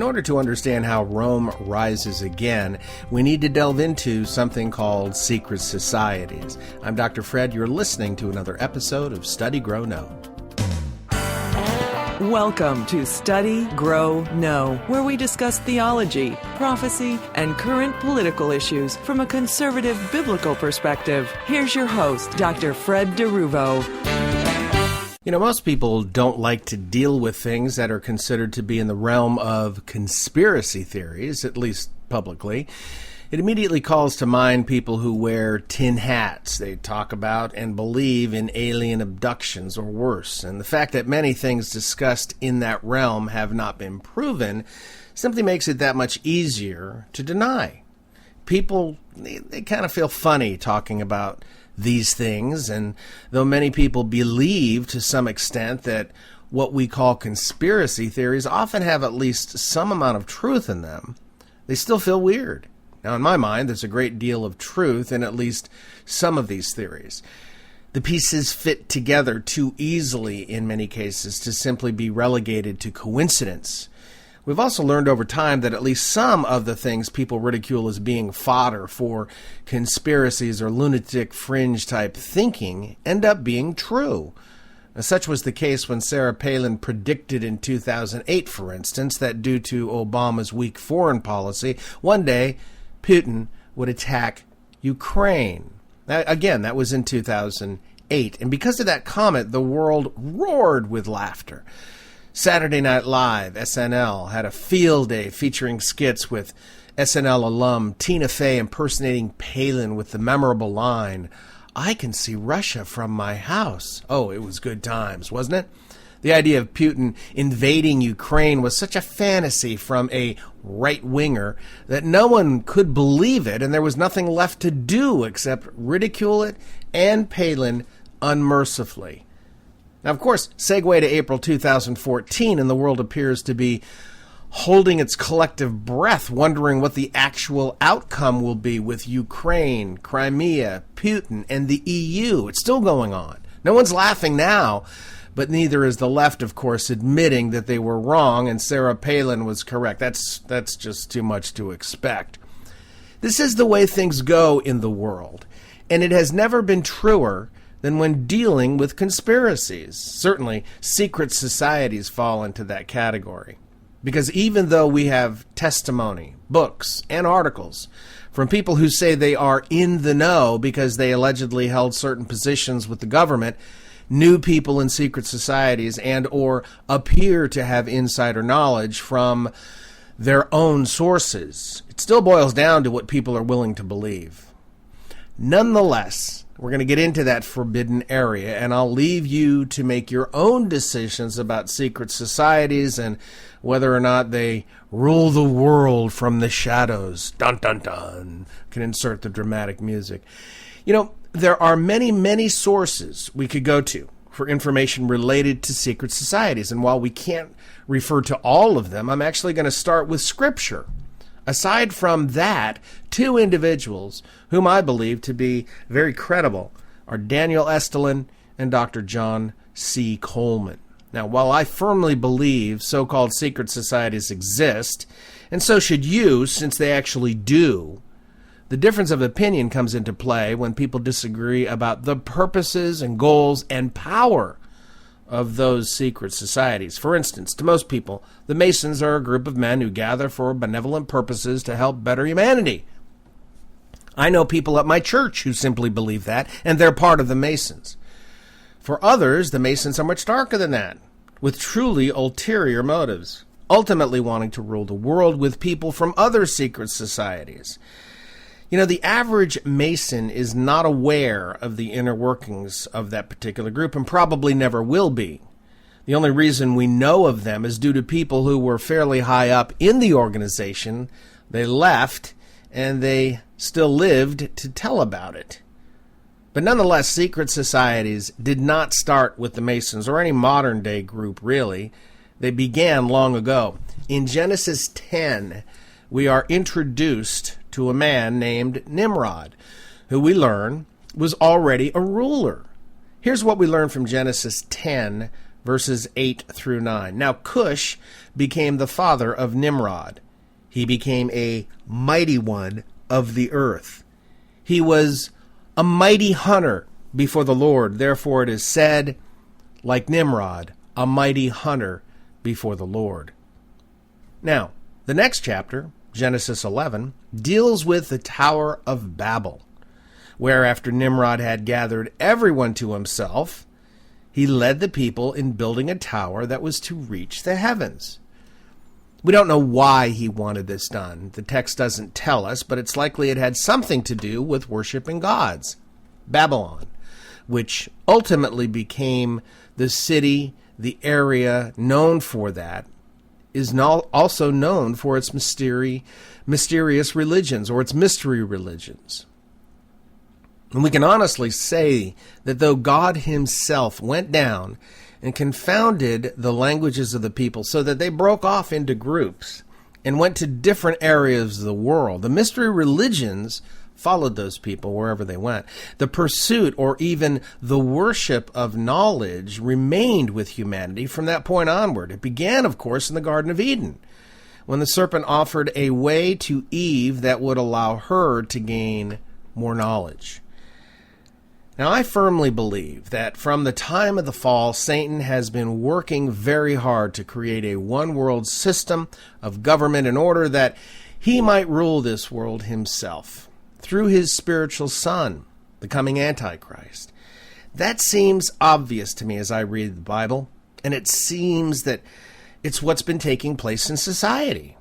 In order to understand how Rome rises again, we need to delve into something called secret societies. I'm Dr. Fred. You're listening to another episode of Study, Grow, Know. Welcome to Study, Grow, Know, where we discuss theology, prophecy, and current political issues from a conservative biblical perspective. Here's your host, Dr. Fred DeRuvo. You know, most people don't like to deal with things that are considered to be in the realm of conspiracy theories, at least publicly. It immediately calls to mind people who wear tin hats. They talk about and believe in alien abductions or worse. And the fact that many things discussed in that realm have not been proven simply makes it that much easier to deny. People, they kind of feel funny talking about these things, and though many people believe to some extent that what we call conspiracy theories often have at least some amount of truth in them, they still feel weird. Now, in my mind, there's a great deal of truth in at least some of these theories. The pieces fit together too easily in many cases to simply be relegated to coincidence. We've also learned over time that at least some of the things people ridicule as being fodder for conspiracies or lunatic fringe type thinking end up being true. Now, such was the case when Sarah Palin predicted in 2008, for instance, that due to Obama's weak foreign policy, one day Putin would attack Ukraine. Now, again, that was in 2008. And because of that comment, the world roared with laughter. Saturday Night Live, SNL, had a field day featuring skits with SNL alum Tina Fey impersonating Palin with the memorable line, "I can see Russia from my house." Oh, it was good times, wasn't it? The idea of Putin invading Ukraine was such a fantasy from a right-winger that no one could believe it, and there was nothing left to do except ridicule it and Palin unmercifully. Now, of course, segue to April 2014, and the world appears to be holding its collective breath, wondering what the actual outcome will be with Ukraine, Crimea, Putin, and the EU. It's still going on. No one's laughing now, but neither is the left, of course, admitting that they were wrong and Sarah Palin was correct. That's just too much to expect. This is the way things go in the world, and it has never been truer than when dealing with conspiracies. Certainly, secret societies fall into that category. Because even though we have testimony, books, and articles from people who say they are in the know because they allegedly held certain positions with the government, new people in secret societies and or appear to have insider knowledge from their own sources, it still boils down to what people are willing to believe. Nonetheless, we're going to get into that forbidden area, and I'll leave you to make your own decisions about secret societies and whether or not they rule the world from the shadows. Dun, dun, dun. Can insert the dramatic music. You know, there are many, many sources we could go to for information related to secret societies, and while we can't refer to all of them, I'm actually going to start with Scripture. Aside from that, two individuals whom I believe to be very credible are Daniel Estulin and Dr. John C. Coleman. Now, while I firmly believe so-called secret societies exist, and so should you since they actually do, the difference of opinion comes into play when people disagree about the purposes and goals and power of those secret societies. For instance, to most people, the Masons are a group of men who gather for benevolent purposes to help better humanity. I know people at my church who simply believe that, and they're part of the Masons. For others, the Masons are much darker than that, with truly ulterior motives, ultimately wanting to rule the world with people from other secret societies. You know, the average Mason is not aware of the inner workings of that particular group and probably never will be. The only reason we know of them is due to people who were fairly high up in the organization. They left, and they still lived to tell about it. But nonetheless, secret societies did not start with the Masons or any modern-day group, really. They began long ago. In Genesis 10, we are introduced to a man named Nimrod, who we learn was already a ruler. Here's what we learn from Genesis 10, verses 8 through 9. Now Cush became the father of Nimrod. He became a mighty one of the earth. He was a mighty hunter before the Lord. Therefore it is said, like Nimrod, a mighty hunter before the Lord. Now, the next chapter, Genesis 11, deals with the Tower of Babel, where after Nimrod had gathered everyone to himself, he led the people in building a tower that was to reach the heavens. We don't know why he wanted this done. The text doesn't tell us, but it's likely it had something to do with worshiping gods. Babylon, which ultimately became the city, the area known for that, is also known for its mysterious religions, or its mystery religions. And we can honestly say that though God himself went down and confounded the languages of the people so that they broke off into groups and went to different areas of the world, the mystery religions followed those people wherever they went. The pursuit or even the worship of knowledge remained with humanity from that point onward. It began, of course, in the Garden of Eden, when the serpent offered a way to Eve that would allow her to gain more knowledge. Now, I firmly believe that from the time of the fall, Satan has been working very hard to create a one-world system of government in order that he might rule this world himself through his spiritual son, the coming Antichrist. That seems obvious to me as I read the Bible, and it seems that it's what's been taking place in society.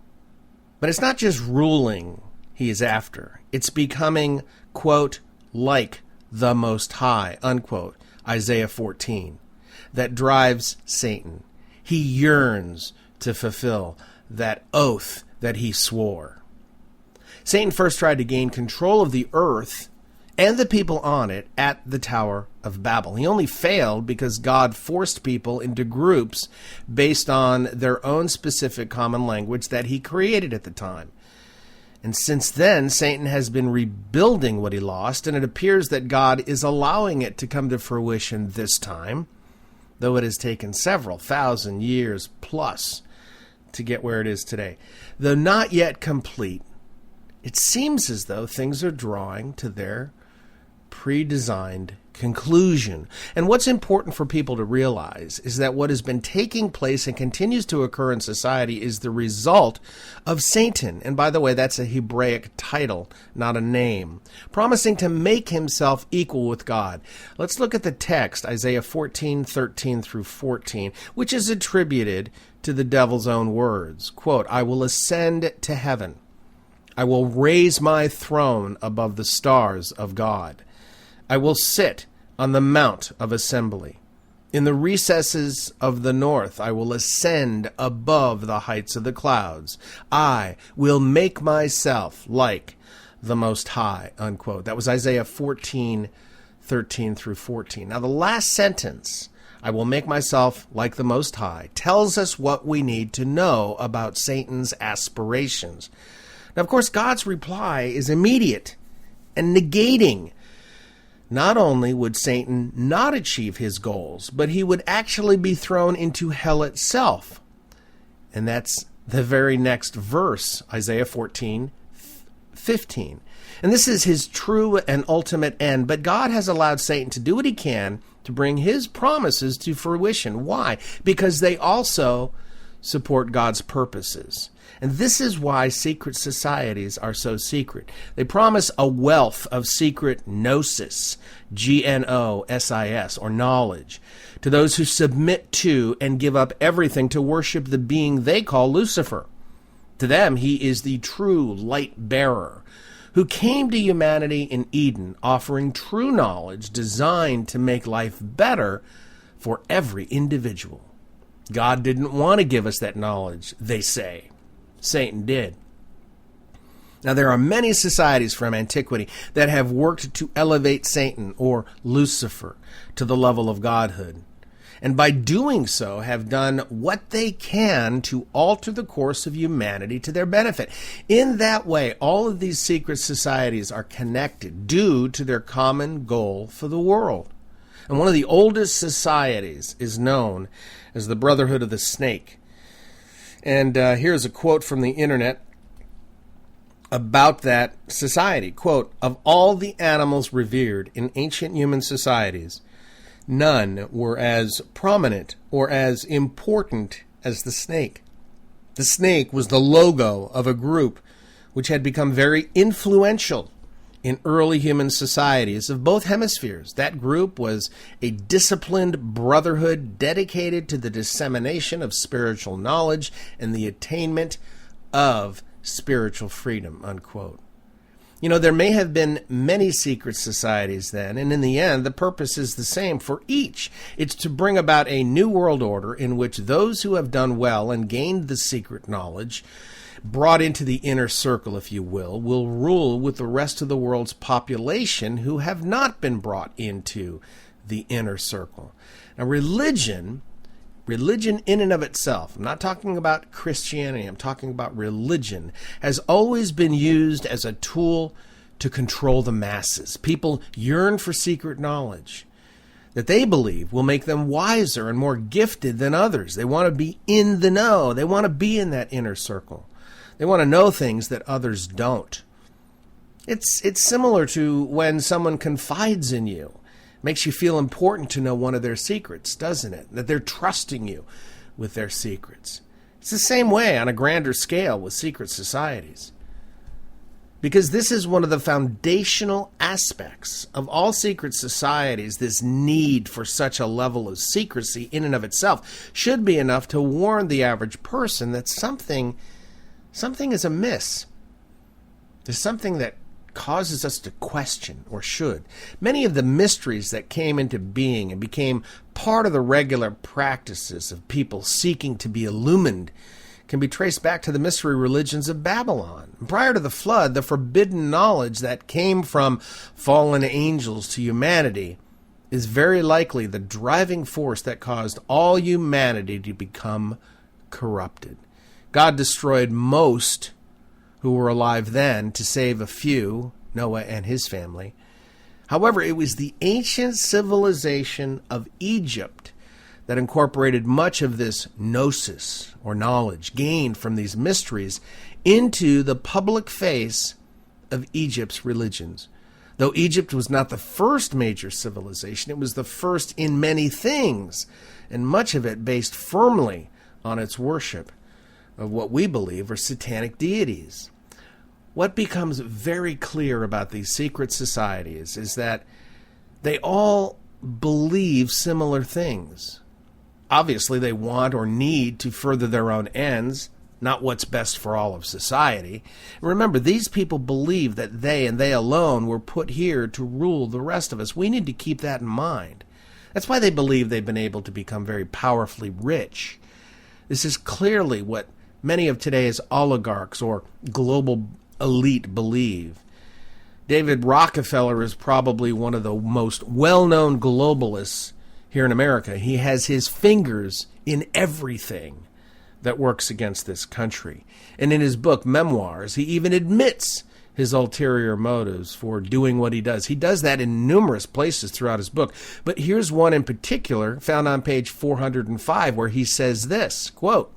But it's not just ruling he is after. It's becoming, quote, like the Most High, unquote, Isaiah 14, that drives Satan. He yearns to fulfill that oath that he swore. Satan first tried to gain control of the earth and the people on it at the Tower of Babel. He only failed because God forced people into groups based on their own specific common language that he created at the time. And since then, Satan has been rebuilding what he lost, and it appears that God is allowing it to come to fruition this time, though it has taken several thousand years plus to get where it is today. Though not yet complete, it seems as though things are drawing to their pre-designed conclusion. And what's important for people to realize is that what has been taking place and continues to occur in society is the result of Satan. And by the way, that's a Hebraic title, not a name, promising to make himself equal with God. Let's look at the text, Isaiah 14:13 through 14, which is attributed to the devil's own words. Quote, "I will ascend to heaven. I will raise my throne above the stars of God. I will sit on the mount of assembly. In the recesses of the north I will ascend above the heights of the clouds. I will make myself like the Most High," unquote. That was Isaiah 14:13 through 14. Now the last sentence, "I will make myself like the Most High," tells us what we need to know about Satan's aspirations. Now, of course, God's reply is immediate and negating. Not only would Satan not achieve his goals, but he would actually be thrown into hell itself. And that's the very next verse, Isaiah 14:15. And this is his true and ultimate end. But God has allowed Satan to do what he can to bring his promises to fruition. Why? Because they also support God's purposes. And this is why secret societies are so secret. They promise a wealth of secret gnosis, Gnosis, or knowledge, to those who submit to and give up everything to worship the being they call Lucifer. To them, he is the true light bearer who came to humanity in Eden, offering true knowledge designed to make life better for every individual. God didn't want to give us that knowledge, they say. Satan did. Now, there are many societies from antiquity that have worked to elevate Satan, or Lucifer, to the level of godhood, and by doing so have done what they can to alter the course of humanity to their benefit. In that way, all of these secret societies are connected due to their common goal for the world. And one of the oldest societies is known as the Brotherhood of the Snake. And here's a quote from the internet about that society. Quote, "Of all the animals revered in ancient human societies, none were as prominent or as important as the snake. The snake was the logo of a group which had become very influential in early human societies of both hemispheres. That group was a disciplined brotherhood dedicated to the dissemination of spiritual knowledge and the attainment of spiritual freedom," unquote. You know, there may have been many secret societies then, and in the end, the purpose is the same for each. It's to bring about a new world order in which those who have done well and gained the secret knowledge, brought into the inner circle, if you will rule with the rest of the world's population who have not been brought into the inner circle. Now, religion in and of itself, I'm not talking about Christianity, I'm talking about religion, has always been used as a tool to control the masses. People yearn for secret knowledge that they believe will make them wiser and more gifted than others. They want to be in the know. They want to be in that inner circle. They want to know things that others don't. It's similar to when someone confides in you. Makes you feel important to know one of their secrets, doesn't it? That they're trusting you with their secrets. It's the same way on a grander scale with secret societies. Because this is one of the foundational aspects of all secret societies. This need for such a level of secrecy in and of itself should be enough to warn the average person that something is amiss. There's something that causes us to question, or should. Many of the mysteries that came into being and became part of the regular practices of people seeking to be illumined can be traced back to the mystery religions of Babylon. Prior to the flood, the forbidden knowledge that came from fallen angels to humanity is very likely the driving force that caused all humanity to become corrupted. God destroyed most who were alive then to save a few, Noah and his family. However, it was the ancient civilization of Egypt that incorporated much of this gnosis, or knowledge, gained from these mysteries into the public face of Egypt's religions. Though Egypt was not the first major civilization, it was the first in many things, and much of it based firmly on its worship of what we believe are satanic deities. What becomes very clear about these secret societies is that they all believe similar things. Obviously, they want or need to further their own ends, not what's best for all of society. Remember, these people believe that they and they alone were put here to rule the rest of us. We need to keep that in mind. That's why they believe they've been able to become very powerfully rich. This is clearly what many of today's oligarchs or global elite believe. David Rockefeller is probably one of the most well-known globalists here in America. He has his fingers in everything that works against this country. And in his book, Memoirs, he even admits his ulterior motives for doing what he does. He does that in numerous places throughout his book. But here's one in particular, found on page 405, where he says this, quote,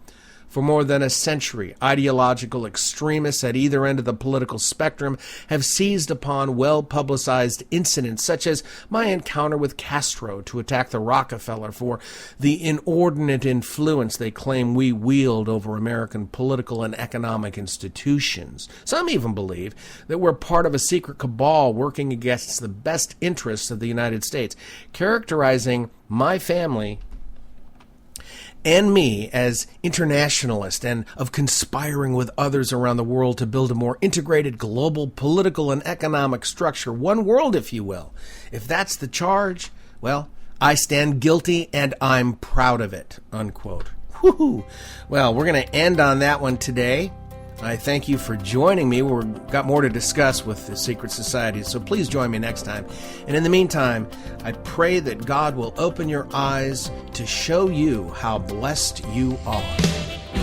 "For more than a century, ideological extremists at either end of the political spectrum have seized upon well-publicized incidents such as my encounter with Castro to attack the Rockefeller for the inordinate influence they claim we wield over American political and economic institutions. Some even believe that we're part of a secret cabal working against the best interests of the United States, characterizing my family and me as internationalist and of conspiring with others around the world to build a more integrated global political and economic structure, one world, if you will. If that's the charge, well, I stand guilty and I'm proud of it," unquote. Woohoo! Well, we're going to end on that one today. I thank you for joining me. We've got more to discuss with the secret societies, so please join me next time. And in the meantime, I pray that God will open your eyes to show you how blessed you are.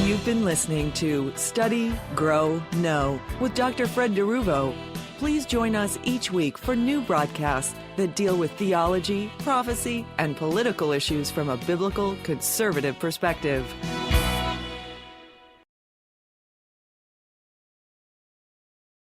You've been listening to Study, Grow, Know with Dr. Fred DeRuvo. Please join us each week for new broadcasts that deal with theology, prophecy, and political issues from a biblical, conservative perspective.